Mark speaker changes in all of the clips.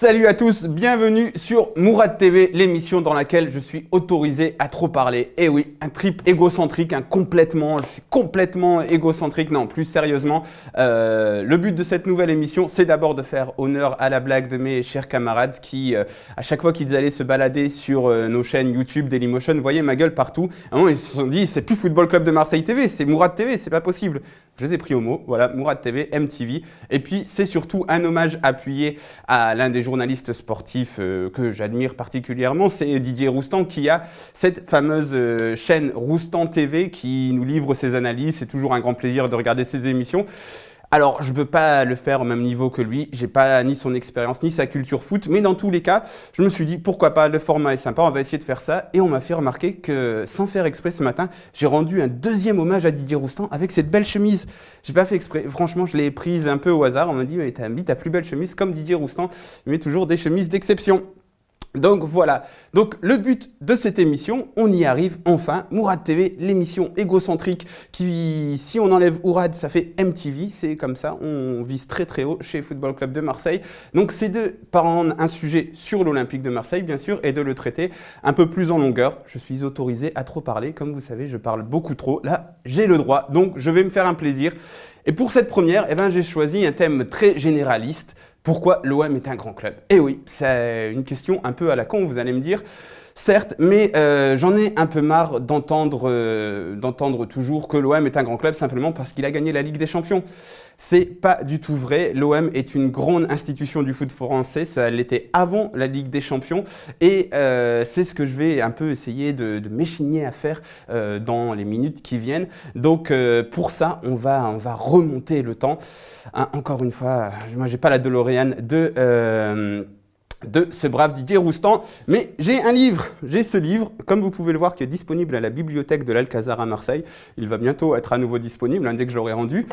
Speaker 1: Salut à tous, bienvenue sur Mourad TV, l'émission dans laquelle je suis autorisé à trop parler. Et oui, un trip égocentrique, je suis complètement égocentrique. Non, plus sérieusement, le but de cette nouvelle émission, c'est d'abord de faire honneur à la blague de mes chers camarades qui, à chaque fois qu'ils allaient se balader sur nos chaînes YouTube, Dailymotion, voyaient ma gueule partout. À un moment, ils se sont dit, c'est plus Football Club de Marseille TV, c'est Mourad TV, c'est pas possible. Je les ai pris au mot, voilà, Mourad TV, MTV. Et puis, c'est surtout un hommage appuyé à l'un des journalistes sportifs que j'admire particulièrement, c'est Didier Roustan qui a cette fameuse chaîne Roustan TV qui nous livre ses analyses. C'est toujours un grand plaisir de regarder ses émissions. Alors, je ne peux pas le faire au même niveau que lui, j'ai pas ni son expérience, ni sa culture foot, mais dans tous les cas, je me suis dit, pourquoi pas, le format est sympa, on va essayer de faire ça, et on m'a fait remarquer que, sans faire exprès ce matin, j'ai rendu un deuxième hommage à Didier Roustan avec cette belle chemise. J'ai pas fait exprès, franchement, je l'ai prise un peu au hasard, on m'a dit, mais t'as mis ta plus belle chemise, comme Didier Roustan, il met toujours des chemises d'exception. Donc voilà, donc le but de cette émission, on y arrive enfin, Mourad TV, l'émission égocentrique qui, si on enlève Mourad, ça fait MTV, c'est comme ça, on vise très très haut chez Football Club de Marseille. Donc c'est de prendre un sujet sur l'Olympique de Marseille bien sûr et de le traiter un peu plus en longueur. Je suis autorisé à trop parler, comme vous savez je parle beaucoup trop, là j'ai le droit, donc je vais me faire un plaisir. Et pour cette première, j'ai choisi un thème très généraliste. Pourquoi l'OM est un grand club? Eh oui, c'est une question un peu à la con, vous allez me dire. Certes, mais j'en ai un peu marre d'entendre toujours que l'OM est un grand club simplement parce qu'il a gagné la Ligue des Champions. C'est pas du tout vrai. L'OM est une grande institution du foot français. Ça l'était avant la Ligue des Champions. Et c'est ce que je vais un peu essayer de m'échigner à faire dans les minutes qui viennent. Donc pour ça, on va remonter le temps. Hein, encore une fois, moi j'ai pas la DeLorean de ce brave Didier Roustan, mais j'ai ce livre, comme vous pouvez le voir, qui est disponible à la bibliothèque de l'Alcazar à Marseille. Il va bientôt être à nouveau disponible, dès que je l'aurai rendu,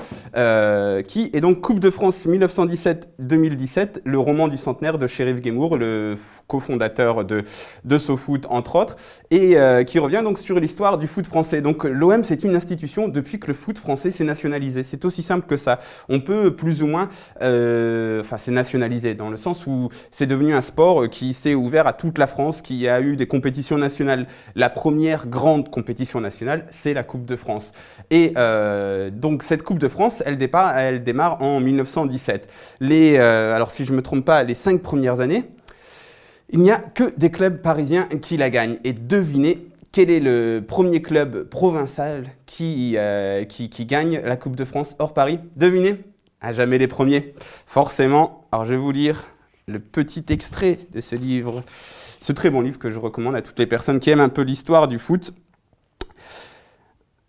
Speaker 1: qui est donc Coupe de France 1917-2017, le roman du centenaire de Chérif Guémour, le cofondateur de SoFoot, entre autres, et qui revient donc sur l'histoire du foot français. Donc l'OM, c'est une institution depuis que le foot français s'est nationalisé. C'est aussi simple que ça. On peut plus ou moins... c'est nationalisé, dans le sens où c'est devenu un sport qui s'est ouvert à toute la France, qui a eu des compétitions nationales. La première grande compétition nationale, c'est la Coupe de France. Et donc cette Coupe de France, elle démarre en 1917. Alors si je ne me trompe pas, les 5 premières années, il n'y a que des clubs parisiens qui la gagnent. Et devinez quel est le premier club provincial qui gagne la Coupe de France hors Paris? Devinez? À jamais les premiers. Forcément, alors je vais vous lire le petit extrait de ce livre, ce très bon livre que je recommande à toutes les personnes qui aiment un peu l'histoire du foot.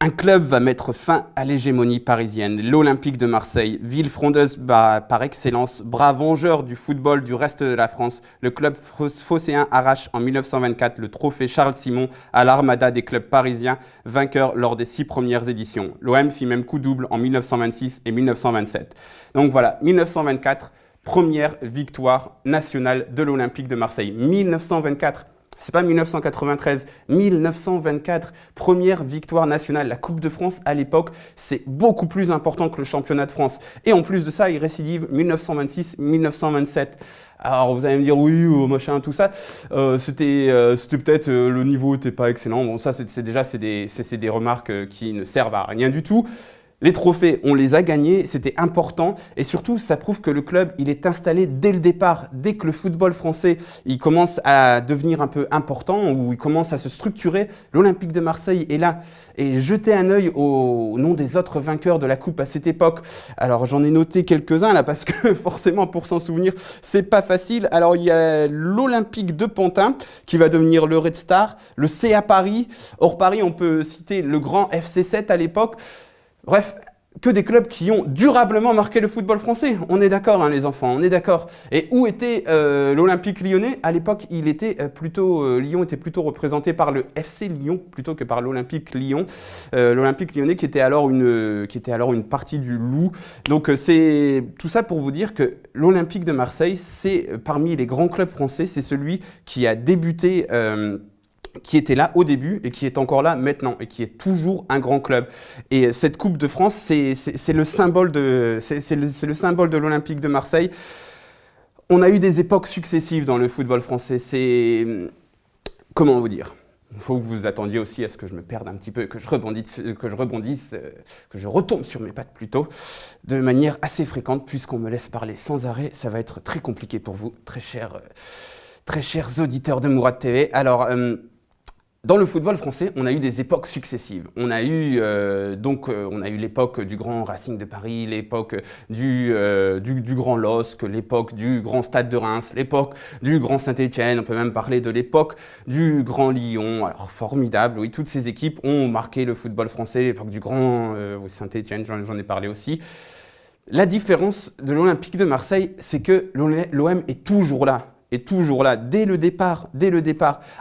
Speaker 1: Un club va mettre fin à l'hégémonie parisienne, l'Olympique de Marseille, ville frondeuse par excellence, bras vengeur du football du reste de la France. Le club phocéen arrache en 1924 le trophée Charles Simon à l'armada des clubs parisiens, vainqueurs lors des 6 premières éditions. L'OM fit même coup double en 1926 et 1927. Donc voilà, 1924, première victoire nationale de l'Olympique de Marseille. 1924. C'est pas 1993, 1924, première victoire nationale. La Coupe de France, à l'époque, c'est beaucoup plus important que le championnat de France. Et en plus de ça, il récidive 1926, 1927. Alors vous allez me dire, oui, machin, tout ça, c'était peut-être, le niveau n'était pas excellent. Bon, ça, c'est des remarques qui ne servent à rien du tout. Les trophées, on les a gagnés, c'était important et surtout, ça prouve que le club, il est installé dès le départ. Dès que le football français, il commence à devenir un peu important ou il commence à se structurer, l'Olympique de Marseille est là. Et jetez un œil au nom des autres vainqueurs de la Coupe à cette époque. Alors, j'en ai noté quelques-uns là parce que forcément, pour s'en souvenir, c'est pas facile. Alors, il y a l'Olympique de Pantin qui va devenir le Red Star, le CA Paris. Hors Paris, on peut citer le grand FC7 à l'époque. Bref, que des clubs qui ont durablement marqué le football français. On est d'accord, les enfants, on est d'accord. Et où était l'Olympique lyonnais? À l'époque, Lyon était plutôt représenté par le FC Lyon plutôt que par l'Olympique Lyon. L'Olympique lyonnais qui était alors une partie du Loup. Donc c'est tout ça pour vous dire que l'Olympique de Marseille, c'est parmi les grands clubs français, c'est celui qui a débuté... qui était là au début et qui est encore là maintenant et qui est toujours un grand club. Et cette Coupe de France, c'est le symbole de l'Olympique de Marseille. On a eu des époques successives dans le football français. Comment vous dire? Il faut que vous attendiez aussi à ce que je me perde un petit peu, que je rebondisse, que je retombe sur mes pattes plutôt, de manière assez fréquente, puisqu'on me laisse parler sans arrêt. Ça va être très compliqué pour vous, très chers auditeurs de Mourad TV. Alors, dans le football français, on a eu des époques successives. On a eu l'époque du grand Racing de Paris, l'époque du grand LOSC, l'époque du grand Stade de Reims, l'époque du grand Saint-Étienne. On peut même parler de l'époque du grand Lyon. Alors formidable, oui, toutes ces équipes ont marqué le football français. L'époque du grand Saint-Étienne, j'en ai parlé aussi. La différence de l'Olympique de Marseille, c'est que l'OM est toujours là. Dès le départ,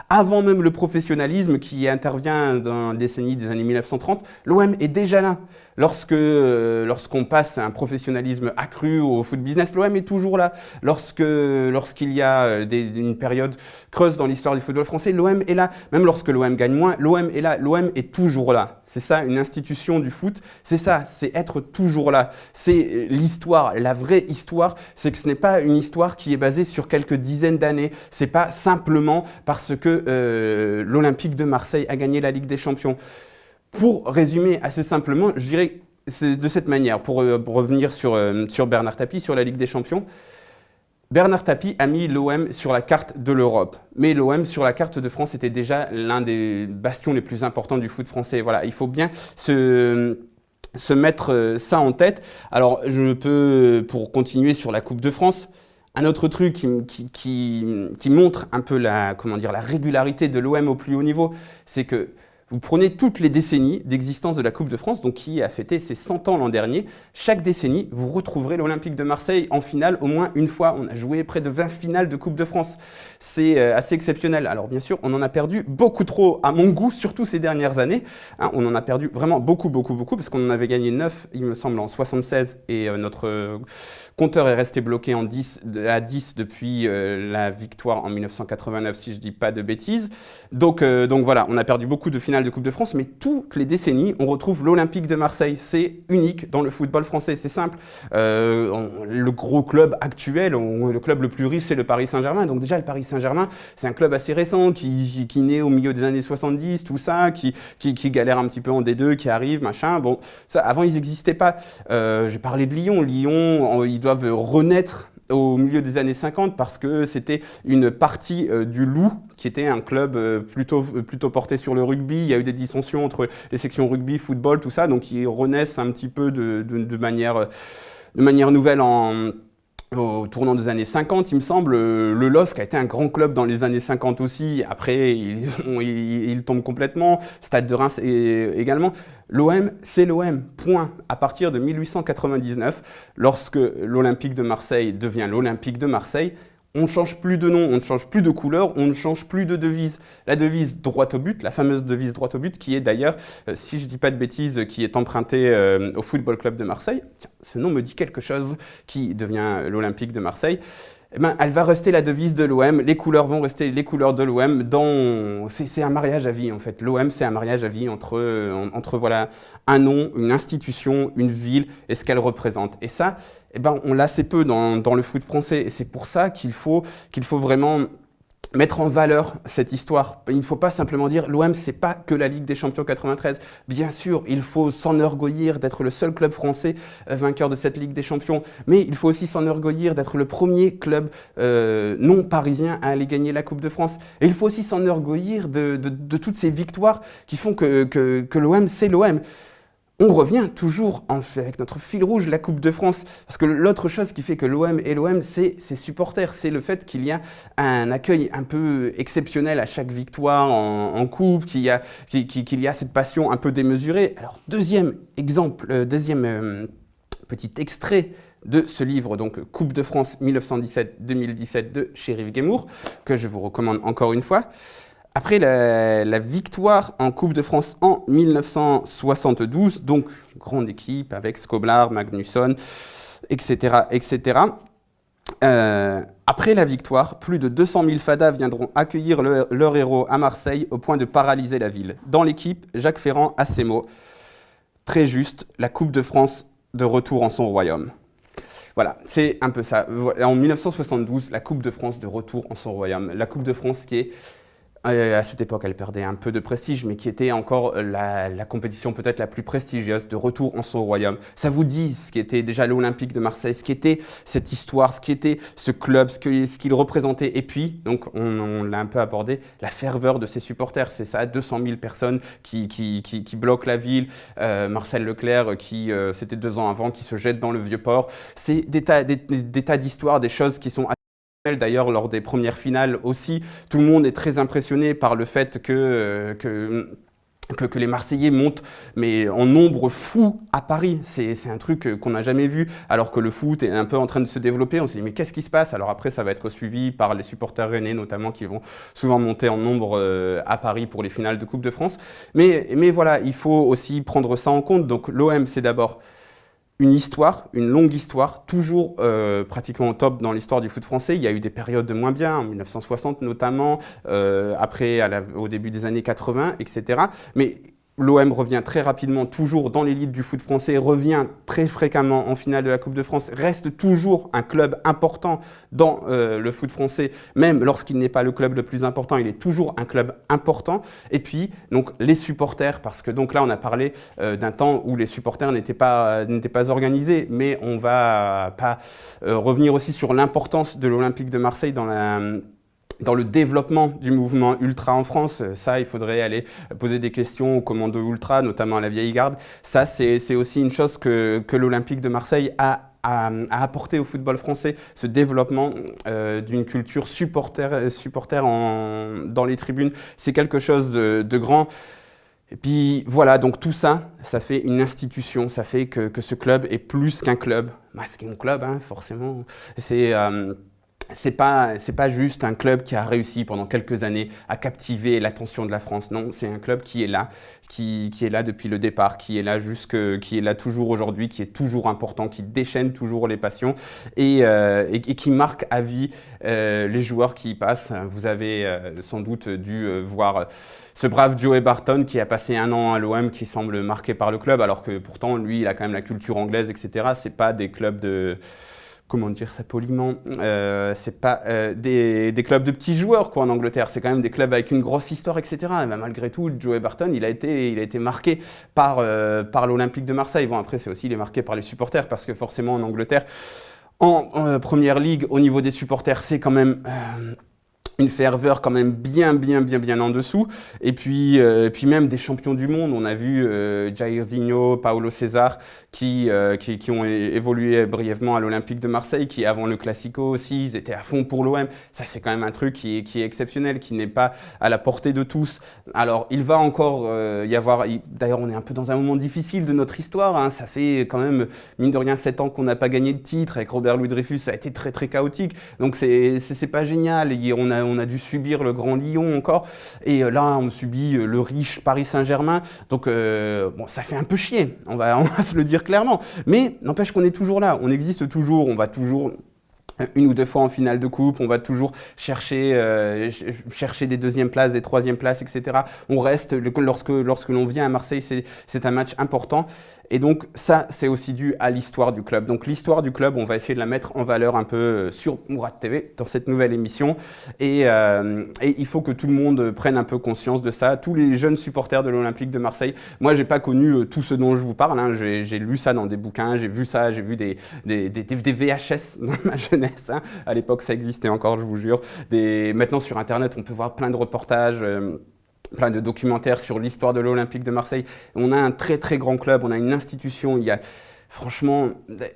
Speaker 1: avant même le professionnalisme qui intervient dans la décennie des années 1930, l'OM est déjà là. Lorsqu'on passe un professionnalisme accru au foot business, l'OM est toujours là. Lorsqu'il y a une période creuse dans l'histoire du football français, l'OM est là. Même lorsque l'OM gagne moins, l'OM est là. L'OM est toujours là. C'est ça, une institution du foot. C'est ça, c'est être toujours là. C'est l'histoire, la vraie histoire. C'est que ce n'est pas une histoire qui est basée sur quelques dizaines d'années. C'est pas simplement parce que l'Olympique de Marseille a gagné la Ligue des Champions. Pour résumer assez simplement, je dirais c'est de cette manière, pour revenir sur Bernard Tapie, sur la Ligue des Champions. Bernard Tapie a mis l'OM sur la carte de l'Europe, mais l'OM sur la carte de France était déjà l'un des bastions les plus importants du foot français. Voilà, il faut bien se mettre ça en tête. Alors, je peux, pour continuer sur la Coupe de France, un autre truc qui montre un peu la régularité de l'OM au plus haut niveau, c'est que vous prenez toutes les décennies d'existence de la Coupe de France, donc qui a fêté ses 100 ans l'an dernier. Chaque décennie, vous retrouverez l'Olympique de Marseille en finale au moins une fois. On a joué près de 20 finales de Coupe de France. C'est assez exceptionnel. Alors bien sûr, on en a perdu beaucoup trop à mon goût, surtout ces dernières années. Hein, on en a perdu vraiment beaucoup, parce qu'on en avait gagné 9, il me semble, en 76, et notre compteur est resté bloqué à 10 depuis la victoire en 1989, si je ne dis pas de bêtises. Donc voilà, on a perdu beaucoup de finales de Coupe de France, mais toutes les décennies, on retrouve l'Olympique de Marseille. C'est unique dans le football français, c'est simple. Le gros club actuel, le club le plus riche, c'est le Paris Saint-Germain. Donc déjà, le Paris Saint-Germain, c'est un club assez récent, qui naît au milieu des années 70, tout ça, qui galère un petit peu en D2, qui arrive, machin. Bon, ça, avant, ils n'existaient pas. J'ai parlé de Lyon. Lyon, ils doivent renaître au milieu des années 50 parce que c'était une partie du Loup qui était un club plutôt porté sur le rugby. Il y a eu des dissensions entre les sections rugby, football, tout ça, donc ils renaissent un petit peu de manière nouvelle au tournant des années 50, il me semble. Le LOSC a été un grand club dans les années 50 aussi. Après, ils tombent complètement. Stade de Reims également. L'OM, c'est l'OM, point. À partir de 1899, lorsque l'Olympique de Marseille devient l'Olympique de Marseille, on ne change plus de nom, on ne change plus de couleur, on ne change plus de devise. La devise droit au but, la fameuse devise droit au but, qui est d'ailleurs, si je ne dis pas de bêtises, qui est empruntée au Football Club de Marseille. Tiens, ce nom me dit quelque chose, qui devient l'Olympique de Marseille. Eh ben, elle va rester la devise de l'OM, les couleurs vont rester les couleurs de l'OM. C'est un mariage à vie en fait. L'OM, c'est un mariage à vie entre voilà, un nom, une institution, une ville et ce qu'elle représente. Et ça, eh ben, on l'a assez peu dans le foot français. Et c'est pour ça qu'il faut vraiment mettre en valeur cette histoire. Il ne faut pas simplement dire l'OM, c'est pas que la Ligue des Champions 93. Bien sûr, il faut s'enorgueillir d'être le seul club français vainqueur de cette Ligue des Champions, mais il faut aussi s'enorgueillir d'être le premier club non parisien à aller gagner la Coupe de France. Et il faut aussi s'enorgueillir de toutes ces victoires qui font que l'OM, c'est l'OM. On revient toujours avec notre fil rouge, la Coupe de France. Parce que l'autre chose qui fait que l'OM est l'OM, c'est ses supporters. C'est le fait qu'il y a un accueil un peu exceptionnel à chaque victoire en Coupe, qu'il y a cette passion un peu démesurée. Alors, deuxième exemple, petit extrait de ce livre, donc Coupe de France 1917-2017 de Chérif Guémour, que je vous recommande encore une fois. Après la victoire en Coupe de France en 1972, donc grande équipe avec Skoblar, Magnusson, etc. Après la victoire, plus de 200 000 fadas viendront accueillir leur héros à Marseille au point de paralyser la ville. Dans l'équipe, Jacques Ferrand a ces mots. Très juste, la Coupe de France de retour en son royaume. Voilà, c'est un peu ça. En 1972, la Coupe de France de retour en son royaume. La Coupe de France qui est, à cette époque, elle perdait un peu de prestige, mais qui était encore la compétition peut-être la plus prestigieuse de retour en son royaume. Ça vous dit ce qu'était déjà l'Olympique de Marseille, ce qu'était cette histoire, ce qu'était ce club, ce qu'il représentait. Et puis, donc, on l'a un peu abordé, la ferveur de ses supporters. C'est ça, 200 000 personnes qui bloquent la ville. Marcel Leclerc, c'était 2 ans avant, qui se jette dans le Vieux-Port. C'est des tas d'histoires, des choses qui sont d'ailleurs, lors des premières finales aussi, tout le monde est très impressionné par le fait que les Marseillais montent mais en nombre fou à Paris. C'est un truc qu'on n'a jamais vu, alors que le foot est un peu en train de se développer. On s'est dit, mais qu'est-ce qui se passe? Alors après, ça va être suivi par les supporters rennais, notamment, qui vont souvent monter en nombre à Paris pour les finales de Coupe de France. Mais voilà, il faut aussi prendre ça en compte. Donc l'OM, c'est d'abord une histoire, une longue histoire, toujours pratiquement au top dans l'histoire du foot français. Il y a eu des périodes de moins bien, en 1960 notamment, après au début des années 80, etc. Mais l'OM revient très rapidement, toujours dans l'élite du foot français, revient très fréquemment en finale de la Coupe de France, reste toujours un club important dans le foot français, même lorsqu'il n'est pas le club le plus important, il est toujours un club important. Et puis, donc, les supporters, parce que donc là, on a parlé d'un temps où les supporters n'étaient pas organisés, mais on va pas revenir aussi sur l'importance de l'Olympique de Marseille dans le développement du mouvement ultra en France. Ça, il faudrait aller poser des questions au commando ultra, notamment à la vieille garde. Ça, c'est aussi une chose que l'Olympique de Marseille a apporté au football français, ce développement d'une culture supporter dans les tribunes. C'est quelque chose de grand. Et puis voilà, donc tout ça, ça fait une institution, ça fait que ce club est plus qu'un club. Bah, c'est qu'un club, hein, forcément. C'est pas juste un club qui a réussi pendant quelques années à captiver l'attention de la France. Non, c'est un club qui est là, qui est là depuis le départ, qui est là toujours aujourd'hui, qui est toujours important, qui déchaîne toujours les passions et qui marque à vie les joueurs qui y passent. Vous avez sans doute dû voir ce brave Joey Barton qui a passé 1 an à l'OM, qui semble marqué par le club, alors que pourtant, lui, il a quand même la culture anglaise, etc. C'est pas des clubs de... Comment dire ça poliment, c'est pas des clubs de petits joueurs quoi en Angleterre, c'est quand même des clubs avec une grosse histoire, etc. Et ben, malgré tout, Joey Barton, il a été marqué par l'Olympique de Marseille. Bon, après, c'est aussi, il est marqué par les supporters, parce que forcément en Angleterre, en Première Ligue, au niveau des supporters, c'est quand même... une ferveur quand même bien en dessous. Et puis même des champions du monde. On a vu Jairzinho, Paulo César qui ont évolué brièvement à l'Olympique de Marseille, qui avant le Classico aussi, ils étaient à fond pour l'OM. Ça, c'est quand même un truc qui est exceptionnel, qui n'est pas à la portée de tous. Alors, il va encore y avoir... D'ailleurs, on est un peu dans un moment difficile de notre histoire. Hein. Ça fait quand même, mine de rien, 7 ans qu'on n'a pas gagné de titre. Avec Robert Louis Dreyfus, ça a été très chaotique. Donc, c'est pas génial. On a dû subir le Grand Lyon encore, et là on subit le riche Paris Saint-Germain, donc bon, ça fait un peu chier, on va se le dire clairement, mais n'empêche qu'on est toujours là, on existe toujours, on va toujours 1 ou 2 fois en finale de coupe, on va toujours chercher des 2e places, des 3e places, etc. On reste, lorsque l'on vient à Marseille, c'est un match important. Et donc ça, c'est aussi dû à l'histoire du club. Donc l'histoire du club, on va essayer de la mettre en valeur un peu sur Mourad TV dans cette nouvelle émission. Et il faut que tout le monde prenne un peu conscience de ça. Tous les jeunes supporters de l'Olympique de Marseille. Moi, j'ai pas connu tout ce dont je vous parle. Hein. J'ai lu ça dans des bouquins, j'ai vu ça, j'ai vu des VHS dans ma jeunesse. Hein. À l'époque, ça existait encore, je vous jure. Maintenant, sur Internet, on peut voir plein de reportages. Plein de documentaires sur l'histoire de l'Olympique de Marseille. On a un très grand club, on a une institution, il y a... Franchement,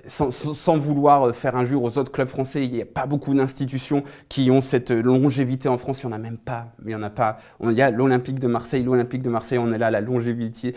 Speaker 1: sans vouloir faire injure aux autres clubs français, il n'y a pas beaucoup d'institutions qui ont cette longévité en France. Il n'y en a même pas. Il y en a pas. Il y a l'Olympique de Marseille. L'Olympique de Marseille, on est là. La longévité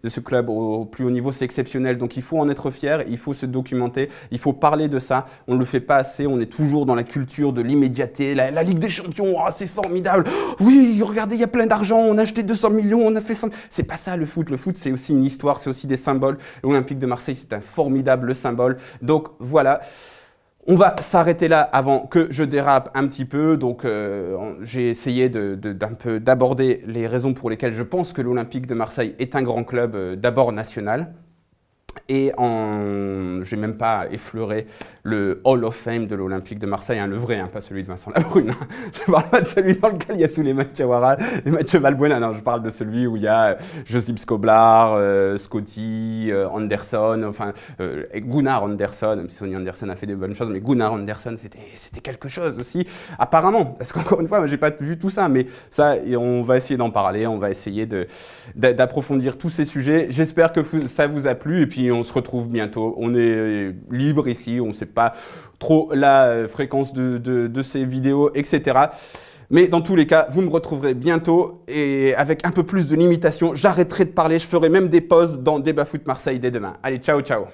Speaker 1: de ce club au plus haut niveau, c'est exceptionnel. Donc il faut en être fier. Il faut se documenter. Il faut parler de ça. On ne le fait pas assez. On est toujours dans la culture de l'immédiateté. La Ligue des Champions, oh, c'est formidable. Oui, regardez, il y a plein d'argent. On a acheté 200 millions. On a fait 100... C'est pas ça le foot. Le foot, c'est aussi une histoire. C'est aussi des symboles. L'Olympique de Marseille, c'est un formidable symbole. Donc voilà, on va s'arrêter là avant que je dérape un petit peu. Donc j'ai essayé d'un peu d'aborder les raisons pour lesquelles je pense que l'Olympique de Marseille est un grand club, d'abord national. Et j'ai même pas effleuré le Hall of Fame de l'Olympique de Marseille, hein, le vrai, hein, pas celui de Vincent Labrune. Hein. Je parle pas de celui dans lequel il y a Souleymane Diawara et Mathieu Valbuena. Non, je parle de celui où il y a Josip Skoblar, Scotty, Anderson, enfin Gunnar Anderson, même si Sonny Anderson a fait des bonnes choses, mais Gunnar Anderson, c'était quelque chose aussi, apparemment. Parce qu'encore une fois, moi, j'ai pas vu tout ça, mais ça, on va essayer d'en parler, on va essayer d'approfondir tous ces sujets. J'espère que ça vous a plu, et puis on se retrouve bientôt. On est libre ici, on ne sait pas trop la fréquence de ces vidéos, etc. Mais dans tous les cas, vous me retrouverez bientôt et avec un peu plus de limitation, j'arrêterai de parler, je ferai même des pauses dans Débat Foot Marseille dès demain. Allez, ciao, ciao.